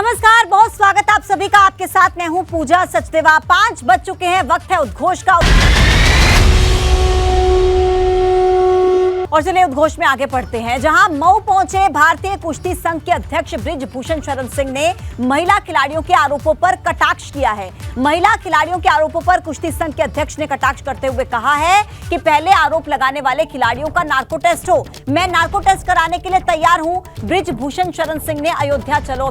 नमस्कार, बहुत स्वागत है आप सभी का। आपके साथ मैं हूं पूजा सचदेवा। 5 बज चुके हैं, वक्त है उद्घोष का। और चलिए उद्घोष में आगे बढ़ते हैं, जहां मऊ पहुंचे भारतीय कुश्ती संघ के अध्यक्ष बृजभूषण शरण सिंह ने महिला खिलाड़ियों के आरोपों पर कटाक्ष किया है। महिला खिलाड़ियों के आरोपों पर कुश्ती संघ के अध्यक्ष ने कटाक्ष करते हुए कहा है कि पहले आरोप लगाने वाले खिलाड़ियों का नार्को टेस्ट हो। मैं नार्को टेस्ट कराने के लिए तैयार हूं। बृजभूषण शरण सिंह ने अयोध्या चलो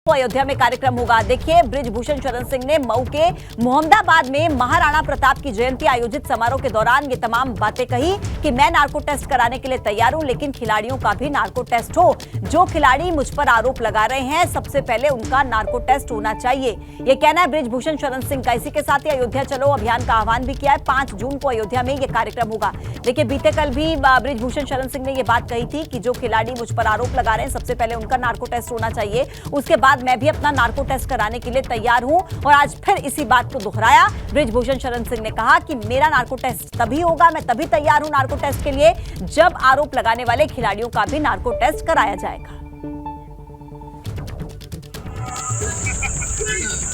अयोध्या में कार्यक्रम होगा। देखिए, बृजभूषण शरण सिंह ने मऊ के मोहम्मदाबाद में महाराणा प्रताप की जयंती आयोजित समारोह के दौरान ये तमाम बातें कही कि मैं नार्को टेस्ट कराने के लिए तैयार हूं, लेकिन खिलाड़ियों का भी नार्को टेस्ट हो। जो खिलाड़ी मुझ पर आरोप लगा रहे हैं, सबसे पहले उनका नार्को टेस्ट होना चाहिए, ये कहना है बृजभूषण शरण सिंह का। इसी के साथ ही अयोध्या चलो अभियान का आह्वान भी किया है। 5 जून को अयोध्या में यह कार्यक्रम होगा। देखिए, बीते कल भी बृजभूषण शरण सिंह ने यह बात कही थी कि जो खिलाड़ी मुझ पर आरोप लगा रहे हैं, सबसे पहले उनका नार्को टेस्ट होना चाहिए, उसके बाद मैं भी अपना नार्को टेस्ट कराने के लिए तैयार हूं। और आज फिर इसी बात को दोहराया। बृजभूषण शरण सिंह ने कहा कि मेरा नार्को टेस्ट तभी होगा, मैं तभी तैयार हूं नार्को टेस्ट के लिए, जब आरोप लगाने वाले खिलाड़ियों का भी नार्को टेस्ट कराया जाएगा।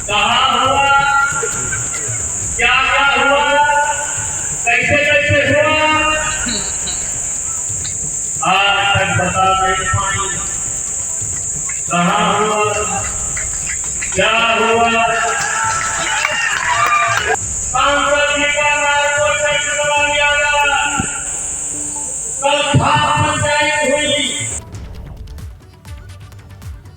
कहां हुआ, क्या हुआ, कैसे हुआ, आज तक बता नहीं पाई। कहां हुआ, क्या हुआ, सांसद जी का नार्को टेस्ट करवा दिया गया। कल पंचायत हुई।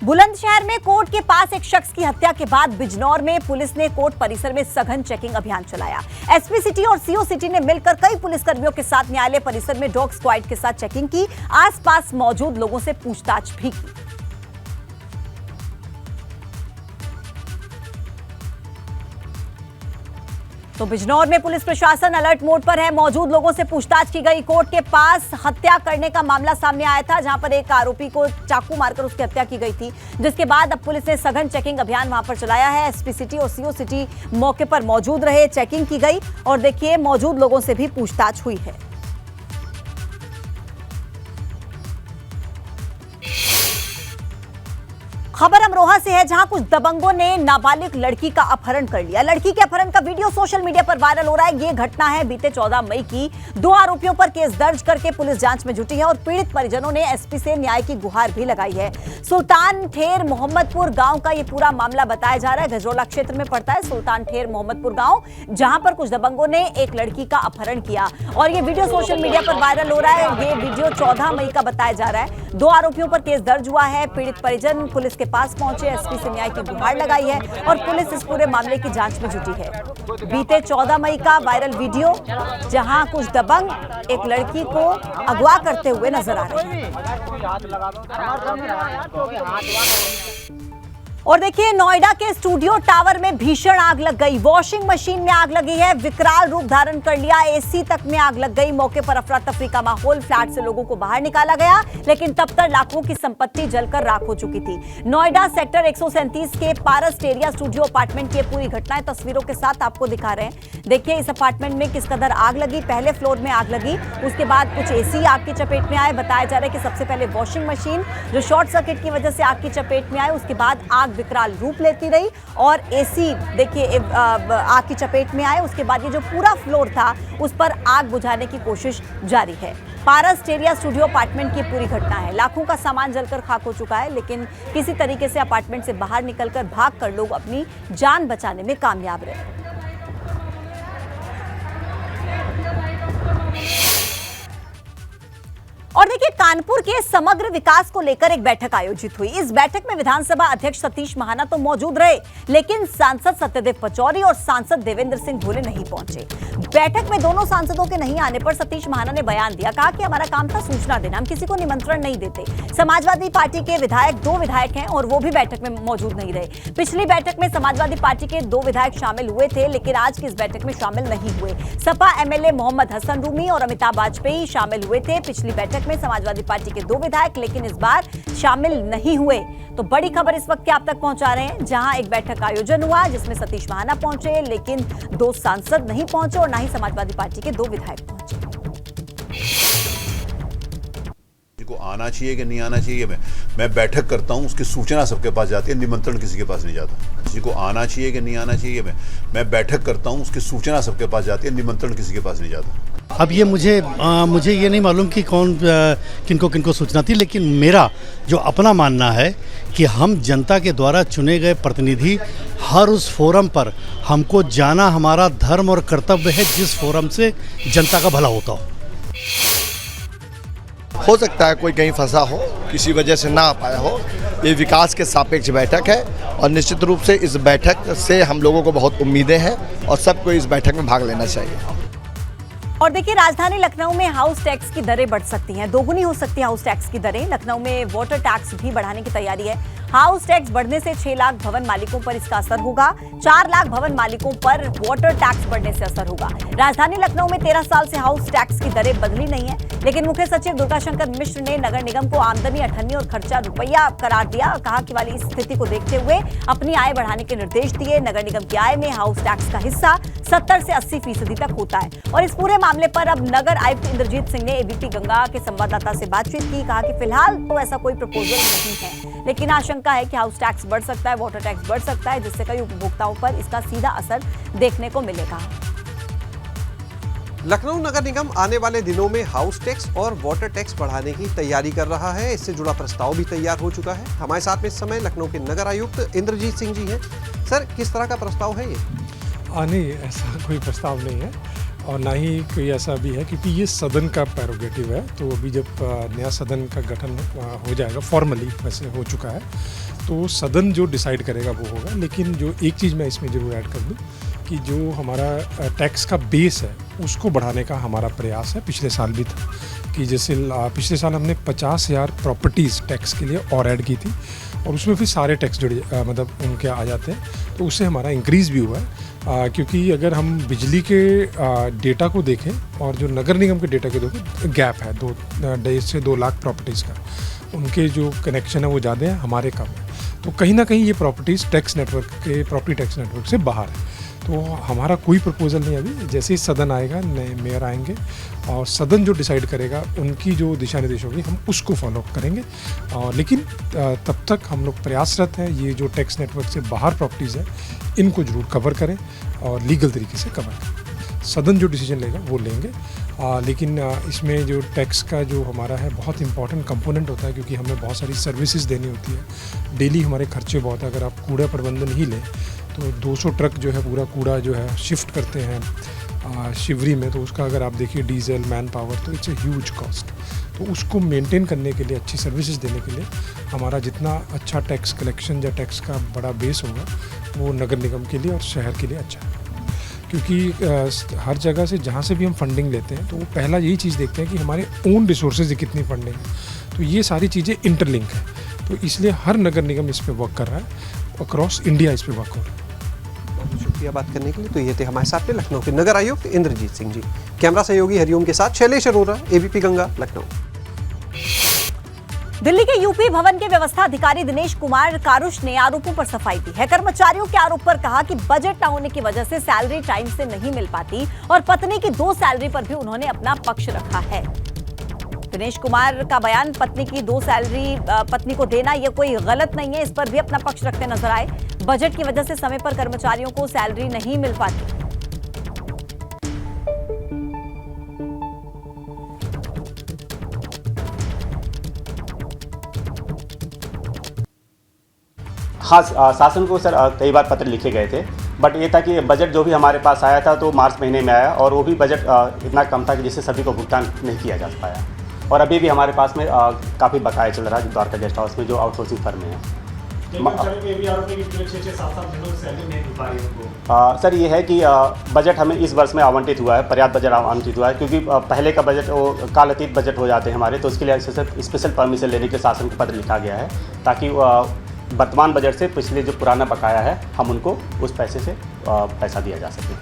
बुलंदशहर में कोर्ट के पास एक शख्स की हत्या के बाद बिजनौर में पुलिस ने कोर्ट परिसर में सघन चेकिंग अभियान चलाया। एसपी सिटी और सीओ सिटी ने मिलकर कई पुलिसकर्मियों के साथ न्यायालय परिसर में डॉग स्क्वाड के साथ चेकिंग की। आसपास मौजूद लोगों से पूछताछ भी की। तो बिजनौर में पुलिस प्रशासन अलर्ट मोड पर है। मौजूद लोगों से पूछताछ की गई। कोर्ट के पास हत्या करने का मामला सामने आया था, जहां पर एक आरोपी को चाकू मारकर उसकी हत्या की गई थी, जिसके बाद अब पुलिस ने सघन चेकिंग अभियान वहां पर चलाया है। एसपी सिटी और सीओ सिटी मौके पर मौजूद रहे, चेकिंग की गई और देखिए मौजूद लोगों से भी पूछताछ हुई है। खबर अमरोहा से है, जहां कुछ दबंगों ने नाबालिग लड़की का अपहरण कर लिया। लड़की के अपहरण का वीडियो सोशल मीडिया पर वायरल हो रहा है। ये घटना है बीते 14 मई की। 2 आरोपियों पर केस दर्ज करके पुलिस जांच में जुटी है और पीड़ित परिजनों ने एसपी से न्याय की गुहार भी लगाई है। सुल्तान ठेर मोहम्मदपुर गांव का ये पूरा मामला बताया जा रहा है। गजरोला क्षेत्र में पड़ता है सुल्तान ठेर मोहम्मदपुर गांव, जहां पर कुछ दबंगों ने एक लड़की का अपहरण किया और ये वीडियो सोशल मीडिया पर वायरल हो रहा है। ये वीडियो 14 मई का बताया जा रहा है। 2 आरोपियों पर केस दर्ज हुआ है। पीड़ित परिजन पुलिस के पास पहुंचे, एसपी से न्याय की गुहार लगाई है और पुलिस इस पूरे मामले की जांच में जुटी है। बीते 14 मई का वायरल वीडियो, जहां कुछ दबंग एक लड़की को अगवा करते हुए नजर आ रहे हैं। और देखिए, नोएडा के स्टूडियो टावर में भीषण आग लग गई। वॉशिंग मशीन में आग लगी है, विकराल रूप धारण कर लिया। एसी तक में आग लग गई। मौके पर अफरा तफरी का माहौल। फ्लैट से लोगों को बाहर निकाला गया, लेकिन तब तक लाखों की संपत्ति जलकर राख हो चुकी थी। नोएडा सेक्टर 137 के पारस टेरिया स्टूडियो अपार्टमेंट की पूरी घटनाएं तस्वीरों के साथ आपको दिखा रहे हैं। देखिए इस अपार्टमेंट में किस कदर आग लगी। पहले फ्लोर में आग लगी, उसके बाद कुछ एसी आग की चपेट में आए। बताया जा रहा है कि सबसे पहले वॉशिंग मशीन जो शॉर्ट सर्किट की वजह से आग की चपेट में आए, उसके बाद आग विकराल रूप लेती रही और एसी देखिए आग की चपेट में आए। उसके बाद ये जो पूरा फ्लोर था उस पर आग बुझाने की कोशिश जारी है। पारस टेरिया स्टूडियो अपार्टमेंट की पूरी घटना है। लाखों का सामान जलकर खाक हो चुका है, लेकिन किसी तरीके से अपार्टमेंट से बाहर निकलकर भागकर लोग अपनी जान बचाने में कामयाब रहे। और देखिए, कानपुर के समग्र विकास को लेकर एक बैठक आयोजित हुई। इस बैठक में विधानसभा अध्यक्ष सतीश महाना तो मौजूद रहे, लेकिन सांसद सत्यदेव पचौरी और सांसद देवेंद्र सिंह भोले नहीं पहुंचे। बैठक में दोनों सांसदों के नहीं आने पर सतीश महाना ने बयान दिया। कहा कि हमारा काम था सूचना देना, हम किसी को निमंत्रण नहीं देते। समाजवादी पार्टी के विधायक 2 विधायक हैं और वो भी बैठक में मौजूद नहीं रहे। पिछली बैठक में समाजवादी पार्टी के 2 विधायक शामिल हुए थे, लेकिन आज की इस बैठक में शामिल नहीं हुए। सपा एमएलए मोहम्मद हसन रूमी और अमिताभ वाजपेयी शामिल हुए थे पिछली बैठक में समाजवादी पार्टी के 2 विधायक, लेकिन इस बार शामिल नहीं हुए। तो बड़ी खबर इस वक्त आप तक पहुंचा रहे हैं, जहां एक बैठक का आयोजन हुआ जिसमें सतीश महाना पहुंचे, लेकिन 2 सांसद नहीं पहुंचे और ना ही समाजवादी पार्टी के 2 विधायक पहुंचे। को आना चाहिए कि नहीं आना चाहिए, मैं बैठक करता हूँ, उसकी सूचना सबके पास जाती है, निमंत्रण किसी के पास नहीं जाता। किसी को आना चाहिए कि नहीं आना चाहिए, मैं बैठक करता हूँ, उसकी सूचना सबके पास जाती है, निमंत्रण किसी के पास नहीं जाता। अब ये मुझे ये नहीं मालूम कि कौन किनको सूचना थी, लेकिन मेरा जो अपना मानना है कि हम जनता के द्वारा चुने गए प्रतिनिधि हर उस फोरम पर हमको जाना हमारा धर्म और कर्तव्य है, जिस फोरम से जनता का भला होता हो सकता है कोई कहीं फंसा हो, किसी वजह से ना आ पाया हो। ये विकास के सापेक्ष बैठक है और निश्चित रूप से इस बैठक से हम लोगों को बहुत उम्मीदें हैं और सबको इस बैठक में भाग लेना चाहिए। और देखिए, राजधानी लखनऊ में हाउस टैक्स की दरें बढ़ सकती हैं, दोगुनी हो सकती है हाउस टैक्स की दरें। लखनऊ में वाटर टैक्स भी बढ़ाने की तैयारी है। हाउस टैक्स बढ़ने से 6 लाख भवन मालिकों पर इसका असर होगा। 4 लाख भवन मालिकों पर वाटर टैक्स बढ़ने से असर होगा। राजधानी लखनऊ में 13 साल से हाउस टैक्स की दरें बदली नहीं है, लेकिन मुख्य सचिव दुर्गाशंकर मिश्र ने नगर निगम को आमदनी अठन्नी और खर्चा रुपया करार दिया। कहा कि वाली स्थिति को देखते हुए अपनी आय बढ़ाने के निर्देश दिए। नगर निगम की आय में हाउस टैक्स का हिस्सा 70 से 80% तक होता है। और इस पूरे मामले पर अब नगर आयुक्त इंद्रजीत सिंह ने एबीपी गंगा के संवाददाता से बातचीत की। कहा कि फिलहाल तो ऐसा कोई प्रपोजल नहीं है, लेकिन आशंका है कि हाउस टैक्स बढ़ सकता है, वाटर टैक्स बढ़ सकता है, जिससे कई उपभोक्ताओं पर इसका सीधा असर देखने को मिलेगा। लखनऊ नगर निगम आने वाले दिनों में हाउस टैक्स और वाटर टैक्स बढ़ाने की तैयारी कर रहा है। इससे जुड़ा प्रस्ताव भी तैयार हो चुका है। हमारे साथ में इस समय लखनऊ के नगर आयुक्त इंद्रजीत सिंह जी हैं। सर, किस तरह का प्रस्ताव है ये? नहीं, ऐसा कोई प्रस्ताव नहीं है और ना ही कोई ऐसा भी है, क्योंकि ये सदन का प्रेरोगेटिव है। तो अभी जब नया सदन का गठन हो जाएगा, फॉर्मली वैसे हो चुका है, तो सदन जो डिसाइड करेगा वो होगा। लेकिन जो एक चीज़ मैं इसमें ज़रूर ऐड कर दूँ कि जो हमारा टैक्स का बेस है उसको बढ़ाने का हमारा प्रयास है। पिछले साल भी था कि जैसे पिछले साल हमने 50,000 प्रॉपर्टीज़ टैक्स के लिए और ऐड की थी और उसमें फिर सारे टैक्स जुड़े मतलब उनके आ जाते हैं, तो उससे हमारा इंक्रीज़ भी हुआ है। क्योंकि अगर हम बिजली के डेटा को देखें और जो नगर निगम के डेटा को देखें, गैप है 2 लाख प्रॉपर्टीज़ का। उनके जो कनेक्शन है वो ज़्यादा है, हमारे कम है। तो कहीं ना कहीं ये प्रॉपर्टीज़ टैक्स नेटवर्क के प्रॉपर्टी टैक्स नेटवर्क से बाहर है। तो हमारा कोई प्रपोजल नहीं अभी। जैसे ही सदन आएगा, नए मेयर आएंगे और सदन जो डिसाइड करेगा, उनकी जो दिशा निर्देश होगी हम उसको फॉलो करेंगे। लेकिन तब तक हम लोग प्रयासरत हैं ये जो टैक्स नेटवर्क से बाहर प्रॉपर्टीज़ है इनको ज़रूर कवर करें और लीगल तरीके से कवर करें। सदन जो डिसीजन लेगा वो लेंगे। लेकिन इसमें जो टैक्स का जो हमारा है बहुत इंपॉर्टेंट कंपोनेंट होता है, क्योंकि हमें बहुत सारी सर्विसेज देनी होती है। डेली हमारे खर्चे बहुत है। अगर आप कूड़ा प्रबंधन ही लें तो 200 ट्रक जो है पूरा कूड़ा जो है शिफ्ट करते हैं शिवरी में, तो उसका अगर आप देखिए डीजल, मैन पावर, तो इट्स ए ह्यूज कॉस्ट। तो उसको मेंटेन करने के लिए, अच्छी सर्विसेज देने के लिए हमारा जितना अच्छा टैक्स कलेक्शन या टैक्स का बड़ा बेस होगा वो नगर निगम के लिए और शहर के लिए अच्छा है। क्योंकि हर जगह से जहाँ से भी हम फंडिंग लेते हैं तो वो पहला यही चीज़ देखते हैं कि हमारे ओन रिसोर्सेज की कितनी फंडिंग है। तो ये सारी चीज़ें इंटरलिंक है, तो इसलिए हर नगर निगम इस पर वर्क कर रहा है, अक्रॉस इंडिया इस पर वर्क हो रहा है। बहुत शुक्रिया बात करने के लिए। तो ये थे हमारे साथ में लखनऊ के नगर आयुक्त इंद्रजीत सिंह जी। कैमरा सहयोगी हरिओम के साथ शैलेश अरोरा, एबीपी गंगा, लखनऊ। दिल्ली के यूपी भवन के व्यवस्था अधिकारी दिनेश कुमार कारुश ने आरोपों पर सफाई दी है। कर्मचारियों के आरोप पर कहा कि बजट न होने की वजह से सैलरी टाइम से नहीं मिल पाती और पत्नी की 2 सैलरी पर भी उन्होंने अपना पक्ष रखा है। दिनेश कुमार का बयान, पत्नी की 2 सैलरी पत्नी को देना यह कोई गलत नहीं है, इस पर भी अपना पक्ष रखते नजर आए। बजट की वजह से समय पर कर्मचारियों को सैलरी नहीं मिल पाती। हाँ, शासन को सर कई बार पत्र लिखे गए थे, बट ये था कि बजट जो भी हमारे पास आया था तो मार्च महीने में आया और वो भी बजट इतना कम था कि जिससे सभी को भुगतान नहीं किया जा पाया। और अभी भी हमारे पास में काफ़ी बकाया चल रहा है द्वारका गेस्ट हाउस में जो आउटसोर्सिंग फर्म है। सर ये है कि बजट हमें इस वर्ष में आवंटित हुआ है, पर्याप्त बजट आवंटित हुआ है, क्योंकि पहले का बजट वो कालातीत बजट हो जाते हैं हमारे, तो उसके लिए स्पेशल परमिशन लेने के शासन को पत्र लिखा गया है ताकि वर्तमान बजट से पिछले जो पुराना बकाया है हम उनको उस पैसे से पैसा दिया जा सके।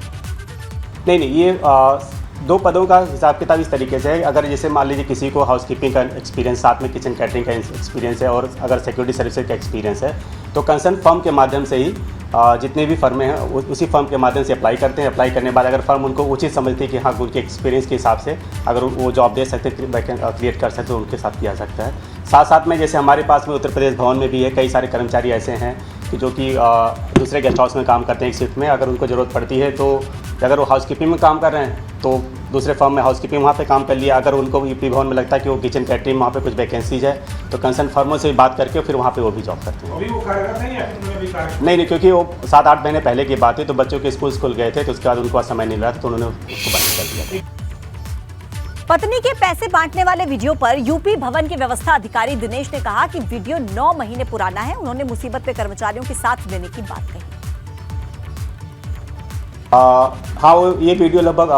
नहीं, ये 2 पदों का हिसाब किताब इस तरीके से है। अगर जैसे मान लीजिए किसी को हाउसकीपिंग का एक्सपीरियंस, साथ में किचन कैटरिंग का एक्सपीरियंस है और अगर सिक्योरिटी सर्विसेज का एक्सपीरियंस है, तो कंसर्न फर्म के माध्यम से ही जितने भी फर्में हैं उसी फर्म के माध्यम से अप्लाई करते हैं। अप्लाई करने के बाद अगर फर्म उनको उचित समझती है कि हाँ उनके एक्सपीरियंस के हिसाब से अगर वो जॉब दे सकते, क्रिएट कर सकते, तो उनके साथ किया सकता है। साथ साथ में जैसे हमारे पास में उत्तर प्रदेश भवन में भी है, कई सारे कर्मचारी ऐसे हैं कि जो कि दूसरे गेस्ट हाउस में काम करते हैं एक शिफ्ट में। अगर उनको ज़रूरत पड़ती है तो अगर वो हाउसकीपिंग में काम कर रहे हैं तो दूसरे फर्म में हाउसकीपिंग वहाँ पे काम कर लिया। अगर उनको यूपी भवन में लगता है कि वो किचन कैटरिंग वहाँ पे कुछ वैकेंसीज है तो कंसर्न फर्मों से बात करके फिर वहाँ पे वो भी जॉब करते हैं। अभी वो कार्यरत नहीं है? नहीं, क्योंकि वो 7-8 महीने पहले की बात है, तो बच्चों के स्कूल गए थे तो उसके बाद उनको समय नहीं मिला था तो उन्होंने उसको बंद कर दिया था। पत्नी के पैसे बांटने वाले वीडियो पर यूपी भवन के व्यवस्था अधिकारी दिनेश ने कहा कि वीडियो 9 महीने पुराना है। उन्होंने मुसीबत में कर्मचारियों के साथ देने की बात कही। हाँ, वो ये वीडियो लगभग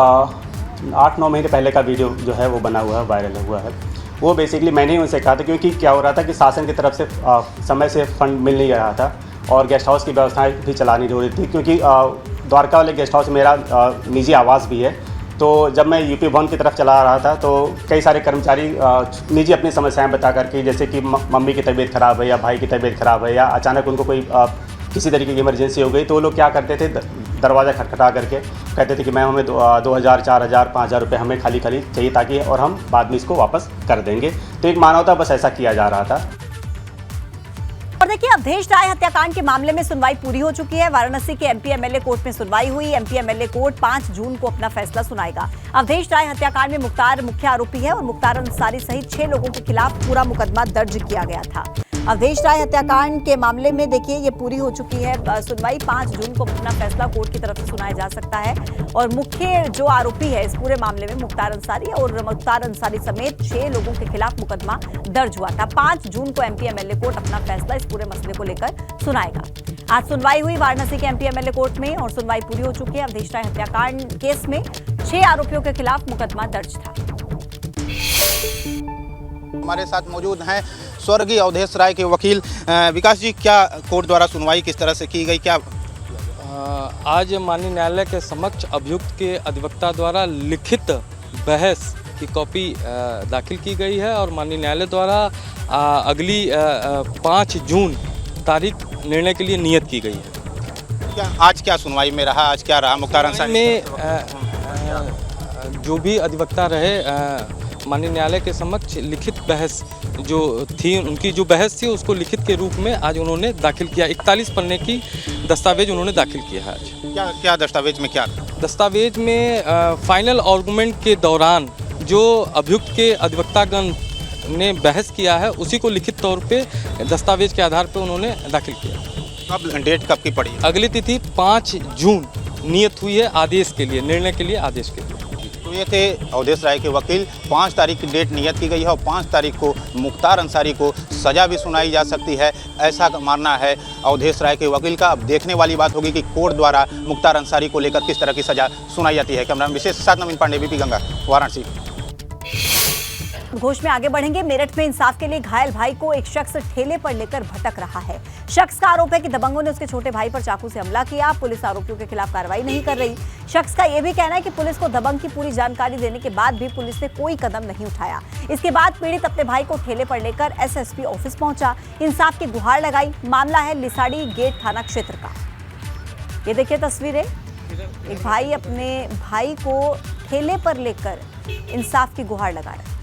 8-9 महीने पहले का वीडियो जो है वो बना हुआ है, वायरल हुआ है। वो बेसिकली मैंने ही उनसे कहा था, क्योंकि क्या हो रहा था कि शासन की तरफ से समय से फंड मिल नहीं रहा था और गेस्ट हाउस की व्यवस्थाएं भी चलानी हो रही थी, क्योंकि द्वारका वाले गेस्ट हाउस मेरा निजी आवास भी है। तो जब मैं यूपी भवन की तरफ चला रहा था तो कई सारे कर्मचारी निजी अपनी समस्याएं बता करके, जैसे कि मम्मी की तबीयत ख़राब है या भाई की तबीयत ख़राब है या अचानक उनको कोई किसी तरीके की इमरजेंसी हो गई, तो वो लोग क्या करते थे, दरवाज़ा खटखटा करके कहते थे कि मैम हमें 2000, 4000, 5000 रुपये हमें खाली चाहिए ताकि, और हम बाद में इसको वापस कर देंगे। तो एक मानवता बस ऐसा किया जा रहा था। और देखिए, अवधेश राय हत्याकांड के मामले में सुनवाई पूरी हो चुकी है। वाराणसी के एमपी एमएलए कोर्ट में सुनवाई हुई। एमपी एमएलए कोर्ट 5 जून को अपना फैसला सुनाएगा। अवधेश राय हत्याकांड में मुख्तार मुख्य आरोपी है और मुख्तार अंसारी सहित 6 लोगों के खिलाफ पूरा मुकदमा दर्ज किया गया था। अवधेश राय हत्याकांड के मामले में देखिए ये पूरी हो चुकी है सुनवाई। 5 जून को अपना फैसला कोर्ट की तरफ से सुनाया जा सकता है। और मुख्य जो आरोपी है इस पूरे मामले में मुख्तार अंसारी और मुख्तार अंसारी समेत 6 लोगों के खिलाफ मुकदमा दर्ज हुआ था। 5 जून को एमपी एमएलए कोर्ट अपना फैसला इस पूरे मसले को लेकर सुनाएगा। आज सुनवाई हुई वाराणसी के एमपी एमएलए कोर्ट में और सुनवाई पूरी हो चुकी है। अवधेश राय हत्याकांड केस में 6 आरोपियों के खिलाफ मुकदमा दर्ज था। हमारे साथ मौजूद हैं स्वर्गीय अवधेश राय के वकील विकास जी। क्या कोर्ट द्वारा सुनवाई किस तरह से की गई? क्या आज माननीय न्यायालय के समक्ष अभियुक्त के अधिवक्ता द्वारा लिखित बहस की कॉपी दाखिल की गई है और माननीय न्यायालय द्वारा अगली 5 जून तारीख निर्णय के लिए नियत की गई है। क्या आज क्या सुनवाई में रहा? आज क्या रहा? मुख्तार अंसारी में जो भी अधिवक्ता रहे माननीय न्यायालय के समक्ष लिखित बहस जो थी, उनकी जो बहस थी उसको लिखित के रूप में आज उन्होंने दाखिल किया। 41 पन्ने की दस्तावेज उन्होंने दाखिल किया है आज। क्या दस्तावेज में क्या? दस्तावेज में फाइनल आर्गूमेंट के दौरान जो अभियुक्त के अधिवक्तागण ने बहस किया है उसी को लिखित तौर पे दस्तावेज के आधार पर उन्होंने दाखिल किया। कब डेट कब की पड़ी? अगली तिथि 5 जून नियत हुई है आदेश के लिए, निर्णय के लिए, आदेश के लिए। तो ये थे अवधेश राय के वकील। 5 तारीख की डेट नियत की गई है और 5 तारीख को मुख्तार अंसारी को सज़ा भी सुनाई जा सकती है, ऐसा मानना है अवधेश राय के वकील का। अब देखने वाली बात होगी कि कोर्ट द्वारा मुख्तार अंसारी को लेकर किस तरह की सज़ा सुनाई जाती है। कैमरा विशेष साथ नवीन पांडे, बीपी गंगा, वाराणसी। घोष में आगे बढ़ेंगे। मेरठ में इंसाफ के लिए घायल भाई को एक शख्स ठेले पर लेकर भटक रहा है। शख्स का आरोप है कि दबंगों ने उसके छोटे भाई पर चाकू से हमला किया। पुलिस आरोपियों के खिलाफ कार्रवाई नहीं कर रही। शख्स का यह भी कहना है कि पुलिस को दबंग की पूरी जानकारी देने के बाद भी पुलिस ने कोई कदम नहीं उठाया। इसके बाद पीड़ित अपने भाई को ठेले पर लेकर एसएसपी ऑफिस पहुंचा, इंसाफ की गुहार लगाई। मामला है लिसाड़ी गेट थाना क्षेत्र का। ये देखिए तस्वीरें, एक भाई अपने भाई को ठेले पर लेकर इंसाफ की गुहार लगा रहा है।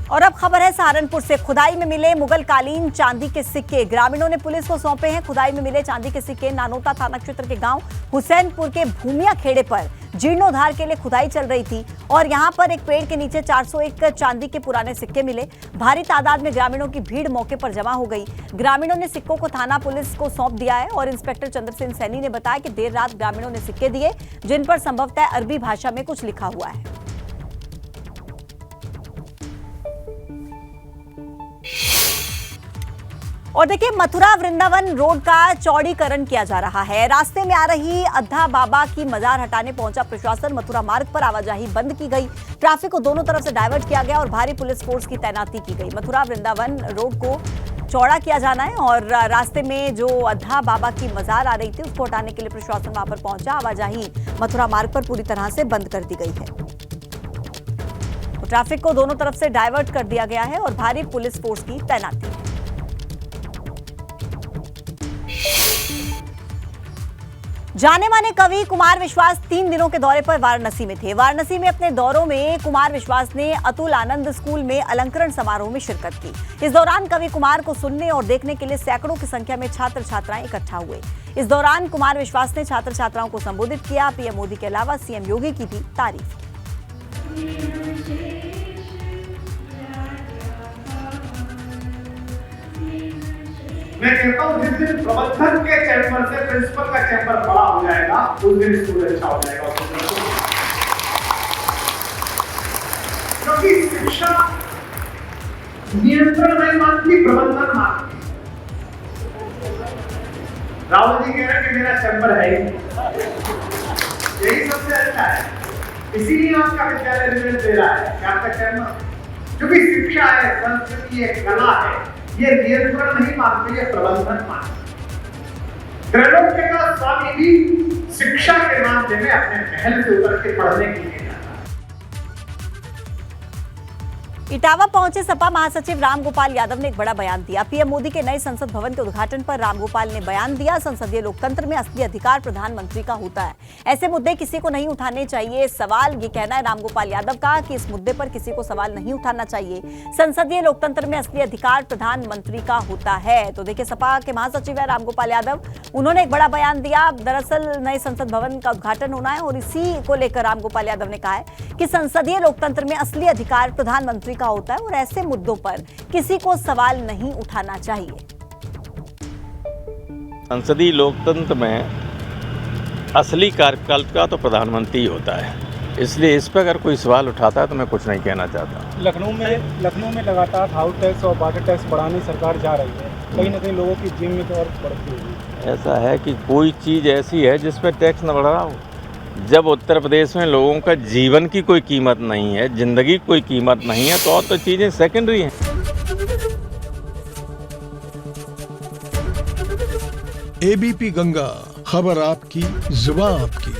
और अब खबर है सहारनपुर से। खुदाई में मिले मुगल कालीन चांदी के सिक्के ग्रामीणों ने पुलिस को सौंपे हैं। खुदाई में मिले चांदी के सिक्के नानोता थाना क्षेत्र के गांव हुसैनपुर के भूमिया खेड़े पर जीर्णोद्धार के लिए खुदाई चल रही थी और यहां पर एक पेड़ के नीचे 401 चांदी के पुराने सिक्के मिले। भारी तादाद में ग्रामीणों की भीड़ मौके पर जमा हो गई। ग्रामीणों ने सिक्कों को थाना पुलिस को सौंप दिया है और इंस्पेक्टर चंद्रसेन सैनी ने बताया कि देर रात ग्रामीणों ने सिक्के दिए जिन पर संभवतः अरबी भाषा में कुछ लिखा हुआ है। और देखिए, मथुरा वृंदावन रोड का चौड़ीकरण किया जा रहा है। रास्ते में आ रही अद्धा बाबा की मजार हटाने पहुंचा प्रशासन। मथुरा मार्ग पर आवाजाही बंद की गई, ट्रैफिक को दोनों तरफ से डाइवर्ट किया गया और भारी पुलिस फोर्स की तैनाती की गई। मथुरा वृंदावन रोड को चौड़ा किया जाना है और रास्ते में जो अद्धा बाबा की मजार आ रही थी उसको हटाने के लिए प्रशासन वहां पर पहुंचा। आवाजाही मथुरा मार्ग पर पूरी तरह से बंद कर दी गई है। तो ट्रैफिक को दोनों तरफ से डाइवर्ट कर दिया गया है और भारी पुलिस फोर्स की तैनाती है। जाने माने कवि कुमार विश्वास 3 दिनों के दौरे पर वाराणसी में थे। वाराणसी में अपने दौरों में कुमार विश्वास ने अतुल आनंद स्कूल में अलंकरण समारोह में शिरकत की। इस दौरान कवि कुमार को सुनने और देखने के लिए सैकड़ों की संख्या में छात्र छात्राएं इकट्ठा हुए। इस दौरान कुमार विश्वास ने छात्र छात्राओं को संबोधित किया। पीएम मोदी के अलावा सीएम योगी की भी तारीफ की। मैं कहता हूं जिस दिन प्रबंधन के चैम्बर से प्रिंसिपल का चैम्बर बड़ा हो जाएगा उस दिन स्कूल अच्छा हो जाएगा। क्योंकि शिक्षा नियंत्रण नहीं मानती, प्रबंधन मानती। राहुल जी कह रहे हैं कि मेरा चैम्बर है ही, यही सबसे अच्छा है। इसीलिए आपका विद्यालय रिजल्ट दे रहा है कि आपका चैम्बर, क्योंकि शिक्षा है, संस्कृति है, कला है, ये नियंत्रण नहीं मानते, ये प्रबंधन मानते। त्रैलोक्य का स्वामी भी शिक्षा के मामले में अपने महल से उतर के पढ़ने के लिए जाता है। इटावा पहुंचे सपा महासचिव रामगोपाल यादव ने एक बड़ा बयान दिया। पीएम मोदी के नए संसद भवन के उद्घाटन पर रामगोपाल ने बयान दिया, संसदीय लोकतंत्र में असली अधिकार प्रधानमंत्री का होता है, ऐसे मुद्दे किसी को नहीं उठाने चाहिए। सवाल ये कहना है रामगोपाल यादव का कि इस मुद्दे पर किसी को सवाल नहीं उठाना चाहिए। संसदीय लोकतंत्र में असली अधिकार प्रधानमंत्री का होता है। तो देखिए, सपा के महासचिव है रामगोपाल यादव, उन्होंने एक बड़ा बयान दिया। दरअसल नए संसद भवन का उद्घाटन होना है और इसी को लेकर रामगोपाल यादव ने कहा है कि संसदीय लोकतंत्र में असली अधिकार प्रधानमंत्री का होता है और ऐसे मुद्दों पर किसी को सवाल नहीं उठाना चाहिए। संसदीय लोकतंत्र में असली कार्यकाल का तो प्रधानमंत्री ही होता है, इसलिए इस पर अगर कोई सवाल उठाता है तो मैं कुछ नहीं कहना चाहता। लखनऊ में लगातार हाउस टैक्स और वाटर टैक्स बढ़ाने सरकार जा रही है, कहीं ना कहीं लोगों की जेब में तो और बढ़ती होगी। ऐसा है कि कोई चीज़ ऐसी है जिस पर टैक्स न बढ़ रहा हो। जब उत्तर प्रदेश में लोगों का जीवन की कोई कीमत नहीं है, जिंदगी की कोई कीमत नहीं है, तो चीज़ें सेकेंडरी हैं। एबीपी गंगा, खबर आपकी, जुबान आपकी।